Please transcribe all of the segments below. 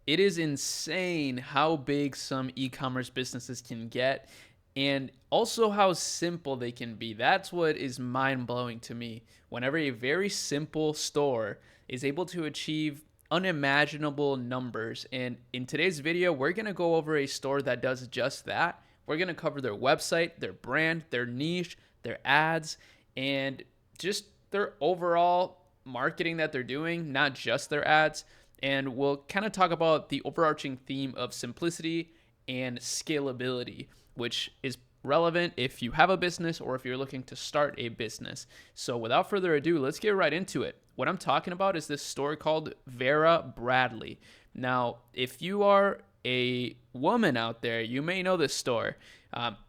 it is insane how big some e-commerce businesses can get and also how simple they can be. That's what is mind-blowing to me. Whenever a very simple store is able to achieve unimaginable numbers. And in today's video, we're going to go over a store that does just that. We're going to cover their website, their brand, their niche, their ads, and just their overall marketing that they're doing, not just their ads. And we'll kind of talk about the overarching theme of simplicity and scalability, which is relevant if you have a business or if you're looking to start a business. So without further ado, let's get right into it. What I'm talking about is this store called Vera Bradley. Now, if you are a woman out there, you may know this store.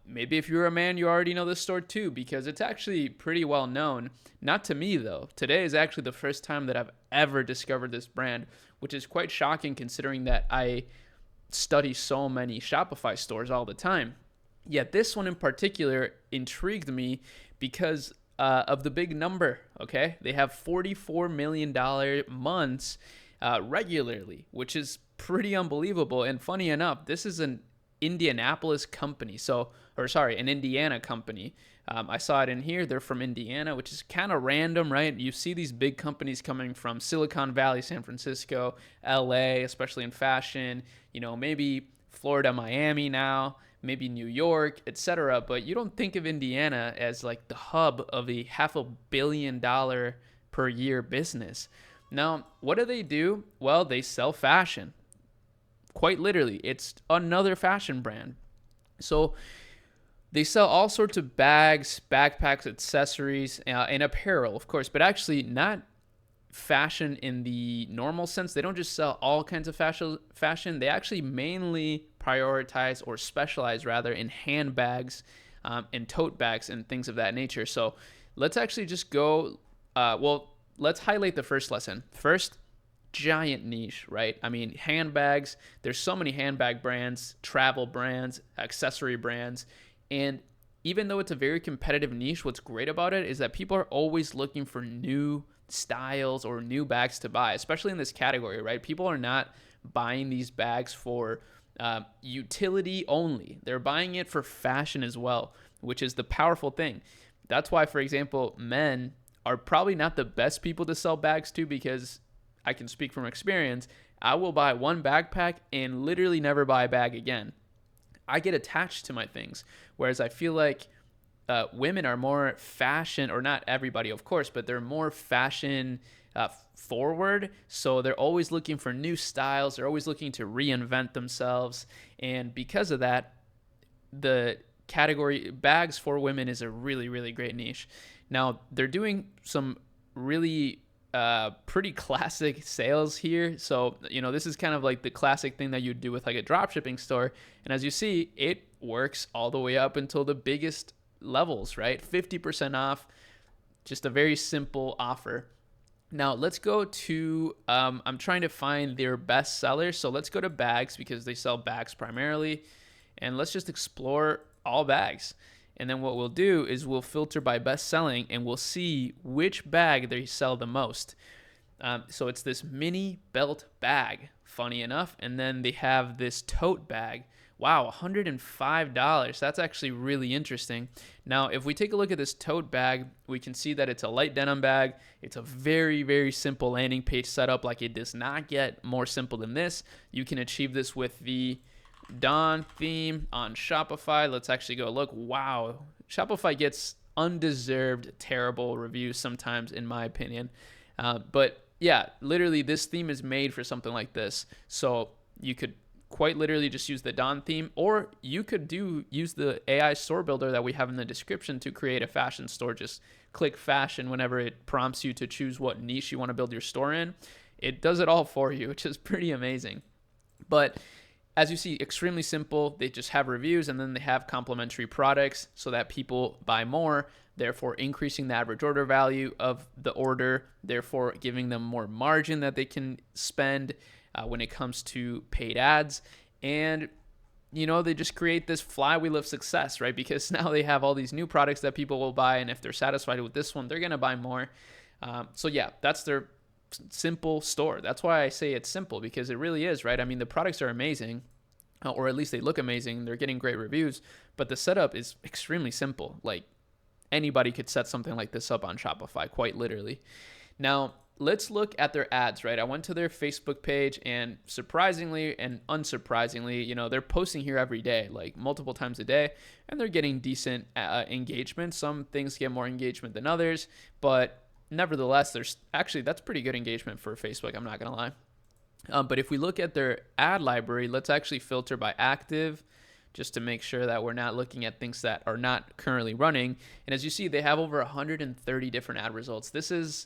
Maybe if you're a man, you already know this store too, because it's actually pretty well known. Not to me, though. Today is actually the first time that I've ever discovered this brand, which is quite shocking considering that I study so many Shopify stores all the time. Yet this one in particular intrigued me because of the big number, okay? They have $44 million months regularly, which is pretty unbelievable. And funny enough, this is an Indianapolis company. An Indiana company. I saw it in here. They're from Indiana, which is kind of random, right? You see these big companies coming from Silicon Valley, San Francisco, LA, especially in fashion, maybe Florida, Miami now, maybe New York, etc. But you don't think of Indiana as like the hub of a $500 million per year business. Now, what do? Well, they sell fashion. Quite literally, it's another fashion brand. So they sell all sorts of bags, backpacks, accessories, and apparel, of course, but actually not fashion in the normal sense. They don't just sell all kinds of fashion. They actually mainly prioritize or specialize rather in handbags and tote bags and things of that nature. So let's actually just go, let's highlight the first lesson. First, giant niche, right? I mean, handbags, there's so many handbag brands, travel brands, accessory brands. And even though it's a very competitive niche, what's great about it is that people are always looking for new styles or new bags to buy, especially in this category, right? People are not buying these bags for utility only. They're buying it for fashion as well, which is the powerful thing. That's why, for example, men are probably not the best people to sell bags to, because I can speak from experience. I will buy one backpack and literally never buy a bag again. I get attached to my things, whereas I feel like women are more fashion, or not everybody, of course, but they're more fashion forward. So they're always looking for new styles. They're always looking to reinvent themselves. And because of that, the category bags for women is a really, really great niche. Now, they're doing some really pretty classic sales here. So, this is kind of like the classic thing that you'd do with like a drop shipping store. And as you see, it works all the way up until the biggest levels, right? 50% off, just a very simple offer. Now let's go to, I'm trying to find their best sellers. So let's go to bags because they sell bags primarily. And let's just explore all bags. And then what we'll do is we'll filter by best selling and we'll see which bag they sell the most. So it's this mini belt bag, funny enough. And then they have this tote bag. Wow, $105. That's actually really interesting. Now, if we take a look at this tote bag, we can see that it's a light denim bag. It's a very, very simple landing page setup. Like, it does not get more simple than this. You can achieve this with the Dawn theme on Shopify. Let's actually go look. Wow, Shopify gets undeserved terrible reviews sometimes, in my opinion. But yeah, literally this theme is made for something like this. So you could quite literally just use the Dawn theme, or you could use the AI store builder that we have in the description to create a fashion store. Just click fashion whenever it prompts you to choose what niche you want to build your store in. It does it all for you, which is pretty amazing. But as you see, extremely simple. They just have reviews, and then they have complementary products so that people buy more, therefore increasing the average order value of the order, therefore giving them more margin that they can spend when it comes to paid ads. And they just create this flywheel of success, right? Because now they have all these new products that people will buy, and if they're satisfied with this one, they're going to buy more. So yeah, that's their simple store. That's why I say it's simple, because it really is, right? I mean, the products are amazing, or at least they look amazing. They're getting great reviews, but the setup is extremely simple. Like, anybody could set something like this up on Shopify, quite literally. Now, let's look at their ads, right? I went to their Facebook page, and surprisingly and unsurprisingly, they're posting here every day, like multiple times a day, and they're getting decent engagement. Some things get more engagement than others, but nevertheless, that's pretty good engagement for Facebook. I'm not going to lie. But if we look at their ad library, let's actually filter by active, just to make sure that we're not looking at things that are not currently running. And as you see, they have over 130 different ad results. This is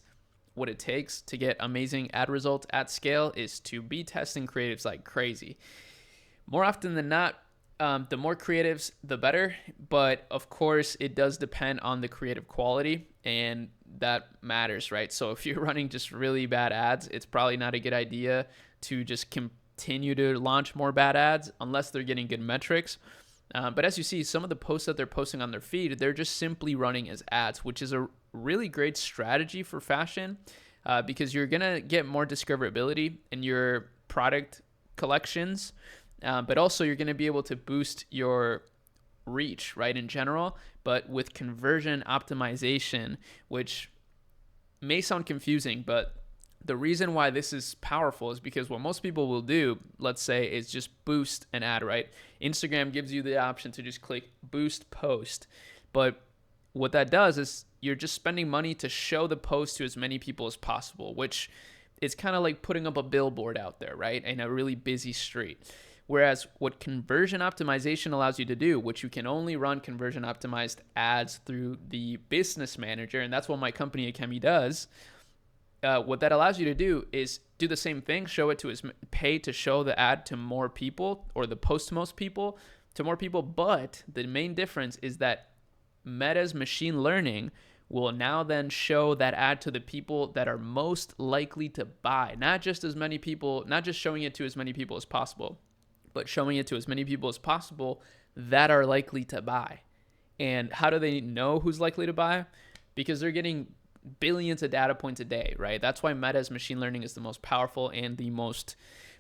what it takes to get amazing ad results at scale, is to be testing creatives like crazy. More often than not, the more creatives, the better. But of course, it does depend on the creative quality, and that matters, right? So if you're running just really bad ads, it's probably not a good idea to just continue to launch more bad ads unless they're getting good metrics. But as you see, some of the posts that they're posting on their feed, they're just simply running as ads, which is a really great strategy for fashion, because you're going to get more discoverability in your product collections, but also you're going to be able to boost your reach, right, in general, but with conversion optimization, which may sound confusing, but the reason why this is powerful is because what most people will do, let's say, is just boost an ad, right? Instagram gives you the option to just click boost post. But what that does is you're just spending money to show the post to as many people as possible, which is kind of like putting up a billboard out there, right, in a really busy street. Whereas what conversion optimization allows you to do, which you can only run conversion optimized ads through the business manager, and that's what my company Akemi does. What that allows you to do is do the same thing, pay to show the ad to more people, or the post to more people. But the main difference is that Meta's machine learning will now then show that ad to the people that are most likely to buy, not just showing it to as many people as possible, but showing it to as many people as possible that are likely to buy. And how do they know who's likely to buy? Because they're getting billions of data points a day, right? That's why Meta's machine learning is the most powerful and the most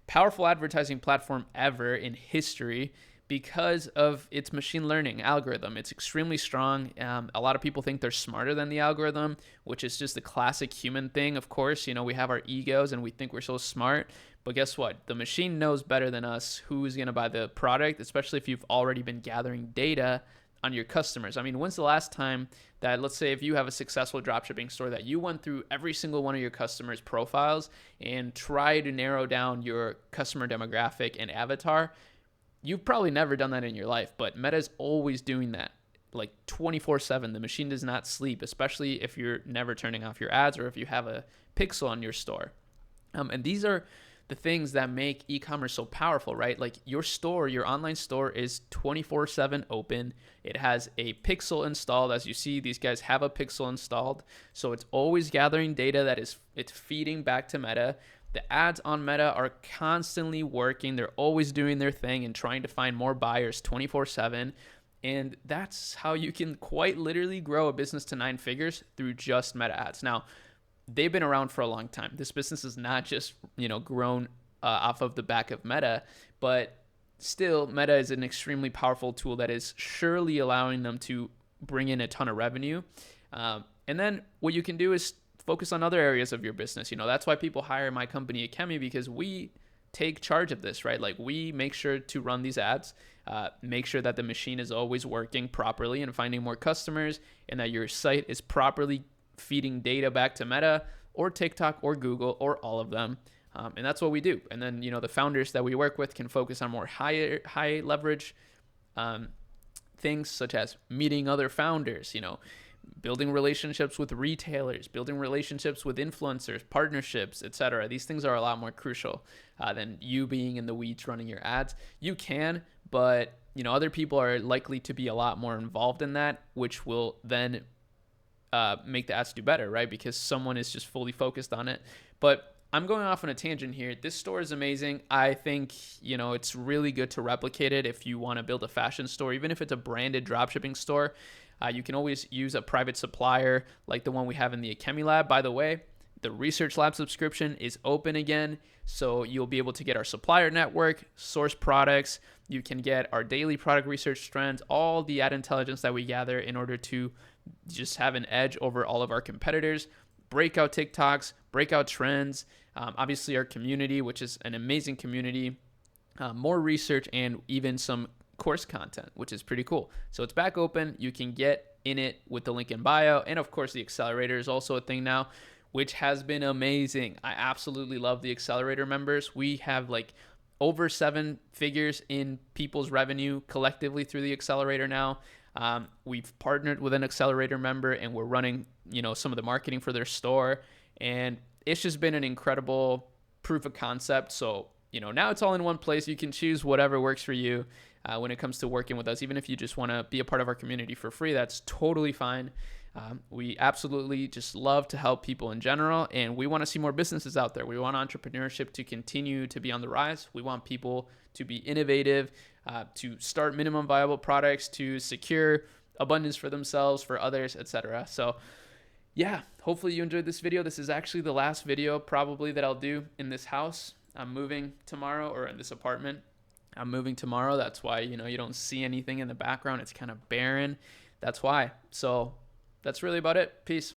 powerful advertising platform ever in history, because of its machine learning algorithm. It's extremely strong. A lot of people think they're smarter than the algorithm, which is just the classic human thing. Of course, we have our egos and we think we're so smart, but guess what? The machine knows better than us who's going to buy the product, especially if you've already been gathering data on your customers. I mean, when's the last time that, let's say, if you have a successful dropshipping store, that you went through every single one of your customers' profiles and tried to narrow down your customer demographic and avatar? You've probably never done that in your life, but Meta's always doing that, like 24/7. The machine does not sleep, especially if you're never turning off your ads or if you have a pixel on your store. And these are the things that make e-commerce so powerful, right? Like your online store is 24/7 open. It has a pixel installed. As you see, these guys have a pixel installed. So it's always gathering data it's feeding back to Meta. The ads on Meta are constantly working. They're always doing their thing and trying to find more buyers 24/7. And that's how you can quite literally grow a business to 9 figures through just Meta ads. Now, they've been around for a long time. This business is not just, grown off of the back of Meta, but still Meta is an extremely powerful tool that is surely allowing them to bring in a ton of revenue. And then what you can do is focus on other areas of your business. That's why people hire my company Akemi, because we take charge of this, right? Like we make sure to run these ads, make sure that the machine is always working properly and finding more customers, and that your site is properly feeding data back to Meta or TikTok or Google or all of them. And that's what we do. And then, the founders that we work with can focus on more high leverage things, such as meeting other founders, building relationships with retailers, building relationships with influencers, partnerships, etc. These things are a lot more crucial than you being in the weeds running your ads. You can, but other people are likely to be a lot more involved in that, which will then make the ads do better, right? Because someone is just fully focused on it. But I'm going off on a tangent here. This store is amazing. I think, it's really good to replicate it if you want to build a fashion store, even if it's a branded dropshipping store. You can always use a private supplier like the one we have in the Akemi Lab. By the way, The Research Lab subscription is open again, so you'll be able to get our supplier network, source products. You can get our daily product research trends, all the ad intelligence that we gather in order to just have an edge over all of our competitors, breakout TikToks, breakout trends, obviously our community, which is an amazing community, more research, and even some course content, which is pretty cool. So it's back open. You can get in it with the link in bio. And of course, the accelerator is also a thing now, which has been amazing. I absolutely love the accelerator members. We have like over 7 figures in people's revenue collectively through the accelerator now. We've partnered with an accelerator member and we're running, some of the marketing for their store. And it's just been an incredible proof of concept. So, now it's all in one place. You can choose whatever works for you when it comes to working with us. Even if you just want to be a part of our community for free, that's totally fine. We absolutely just love to help people in general, and we want to see more businesses out there. We want entrepreneurship to continue to be on the rise. We want people to be innovative, to start minimum viable products, to secure abundance for themselves, for others, etc. So yeah, hopefully you enjoyed this video. This is actually the last video probably that I'll do in this house. I'm moving tomorrow, or in this apartment. I'm moving tomorrow. That's why, you don't see anything in the background. It's kind of barren. That's why. So that's really about it. Peace.